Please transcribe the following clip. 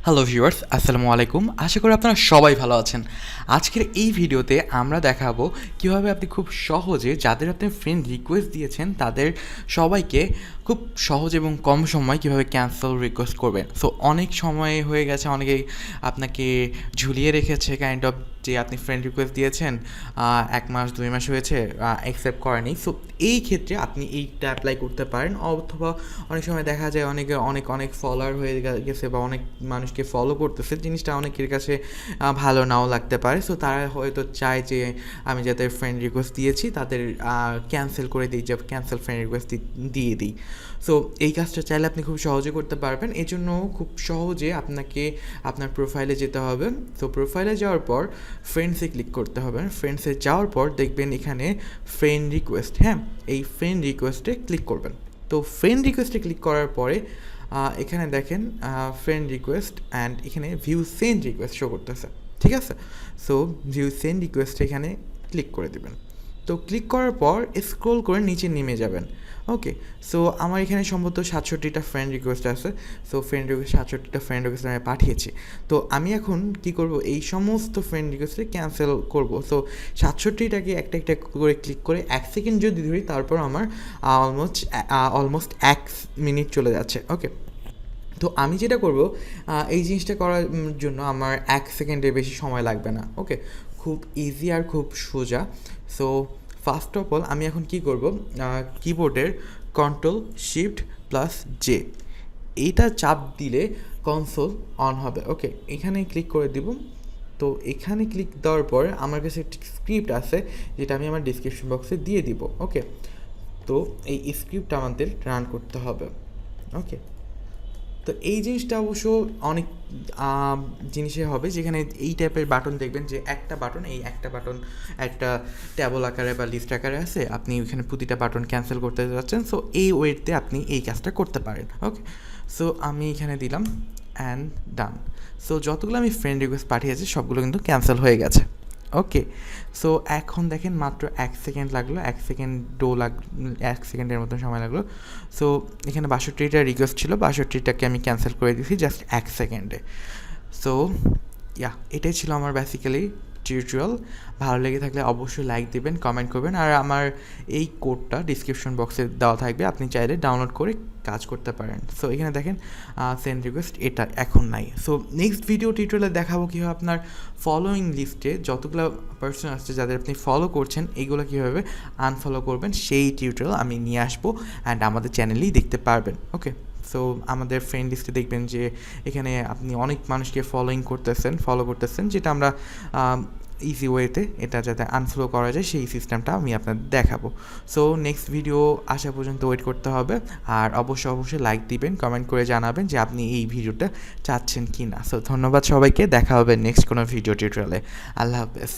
Hello viewers, আসসালামু আলাইকুম। আশা করি আপনারা সবাই ভালো আছেন। আজকের এই ভিডিওতে আমরা দেখাবো কীভাবে আপনি খুব সহজে যাদের আপনি ফ্রেন্ড রিকোয়েস্ট দিয়েছেন তাদের সবাইকে খুব সহজ এবং কম সময় কীভাবে ক্যান্সেল রিকোয়েস্ট করবেন। সো অনেক সময় হয়ে গেছে, অনেকেই আপনাকে ঝুলিয়ে রেখেছে কাইন্ড অফ, যে আপনি ফ্রেন্ড রিকোয়েস্ট দিয়েছেন 1 মাস 2 মাস হয়েছে, অ্যাকসেপ্ট করেনি। সো এই ক্ষেত্রে আপনি এইটা অ্যাপ্লাই করতে পারেন, অথবা অনেক সময় দেখা যায় অনেকে অনেক ফলোয়ার হয়ে গেছে বা অনেক মানুষকে ফলো করতেছে, জিনিসটা অনেকের কাছে ভালো নাও লাগতে পারে। সো তারা হয়তো চায় যে আমি যাদের ফ্রেন্ড রিকোয়েস্ট দিয়েছি তাদের ক্যান্সেল করে দিই, যে ক্যান্সেল ফ্রেন্ড রিকোয়েস্ট দিয়ে দিই। সো এই কাজটা চাইলে আপনি খুব সহজে করতে পারবেন। এই জন্য খুব সহজে আপনাকে আপনার প্রোফাইলে যেতে হবে। তো প্রোফাইলে যাওয়ার পর ফ্রেন্ডসে ক্লিক করতে হবে। ফ্রেন্ডসে যাওয়ার পর দেখবেন এখানে ফ্রেন্ড রিকোয়েস্ট, হ্যাঁ, এই ফ্রেন্ড রিকোয়েস্টে ক্লিক করবেন। তো ফ্রেন্ড রিকোয়েস্টে ক্লিক করার পরে এখানে দেখেন ফ্রেন্ড রিকোয়েস্ট অ্যান্ড এখানে ভিউ সেন্ড রিকোয়েস্ট শো করতেছে, ঠিক আছে। সো ভিউ সেন্ড রিকোয়েস্টে এখানে ক্লিক করে দেবেন। তো ক্লিক করার পর স্ক্রল করে নিচে নেমে যাবেন। ওকে, সো আমার এখানে সম্ভবত 67টা ফ্রেন্ড রিকোয়েস্ট আছে। সো ফ্রেন্ড রিকোয়েস্ট 67টা ফ্রেন্ড রিকোয়েস্ট আমি পাঠিয়েছি। তো আমি এখন কি করব, এই সমস্ত ফ্রেন্ড রিকোয়েস্টে ক্যান্সেল করব। সো 67টাকে একটা একটা করে ক্লিক করে 1 সেকেন্ড যদি ধরি, তারপর আমার অলমোস্ট 1 মিনিট চলে যাচ্ছে। ওকে, তো আমি যেটা করব, এই জিনিসটা করার জন্য আমার 1 সেকেন্ডের বেশি সময় লাগবে না। ওকে, খুব ইজি আর খুব সোজা। সো ফার্স্ট অফ অল আমি এখন কি করব, কিবোর্ডের Ctrl+Shift+J এইটা চাপ দিলে কনসোল অন হবে। ওকে, এখানে ক্লিক করে দিব। তো এখানে ক্লিক দেওয়ার পর আমার কাছে একটি স্ক্রিপ্ট আছে, যেটা আমি আমার ডিসক্রিপশন বক্সে দিয়ে দিব। ওকে, তো এই স্ক্রিপ্ট আমাদের রান করতে হবে। ওকে, তো এই জিনিসটা অবশ্য অনেক জিনিসে হবে, যেখানে এই টাইপের বাটন দেখবেন, যে একটা বাটন একটা ট্যাবল আকারে বা লিস্ট আকারে আছে, আপনি ওইখানে প্রতিটা বাটন ক্যান্সেল করতে যাচ্ছেন। সো এই ওয়েতে আপনি এই কাজটা করতে পারেন। ওকে, সো আমি এখানে দিলাম অ্যান্ড ডান। সো যতগুলো আমি ফ্রেন্ড রিকোয়েস্ট পাঠিয়েছি সবগুলো কিন্তু ক্যান্সেল হয়ে গেছে। ওকে, সো এখন দেখেন মাত্র 1 সেকেন্ড লাগলো, 1 সেকেন্ডের মতন সময় লাগলো। সো এখানে 62টা রিকোয়েস্ট ছিল, 62টাকে আমি ক্যান্সেল করে দিয়েছি জাস্ট 1 সেকেন্ডে। সো এটাই ছিল আমার বেসিক্যালি টিউটোরিয়াল। ভালো লেগে থাকলে অবশ্যই লাইক দেবেন, কমেন্ট করবেন, আর আমার এই কোডটা ডিসক্রিপশন বক্সে দেওয়া থাকবে, আপনি চাইলে ডাউনলোড করে কাজ করতে পারেন। সো এখানে দেখেন সেন্ড রিকোয়েস্ট এটা এখন নাই। সো নেক্সট ভিডিও টিউটোরিয়ালে দেখাবো কীভাবে আপনার ফলোয়িং লিস্টে যতগুলো পার্সন আসছে যাদের আপনি ফলো করছেন, এইগুলো কীভাবে আনফলো করবেন সেই টিউটোরিয়াল আমি নিয়ে আসবো, অ্যান্ড আমাদের চ্যানেলেই দেখতে পারবেন। ওকে, সো আমাদের ফ্রেন্ড লিস্টে দেখবেন যে এখানে আপনি অনেক মানুষকে ফলো করতেছেন, যেটা আমরা ইজি ওয়েতে এটা যাতে আনফলো করা যায় সেই সিস্টেমটা আমি আপনাদের দেখাবো। সো নেক্সট ভিডিও আসা পর্যন্ত ওয়েট করতে হবে, আর অবশ্যই লাইক দিবেন, কমেন্ট করে জানাবেন যে আপনি এই ভিডিওটা চাচ্ছেন কি না। সো ধন্যবাদ সবাইকে, দেখা হবে নেক্সট কোনো ভিডিও টিউটোরিয়ালে। আল্লাহ হাফেজ।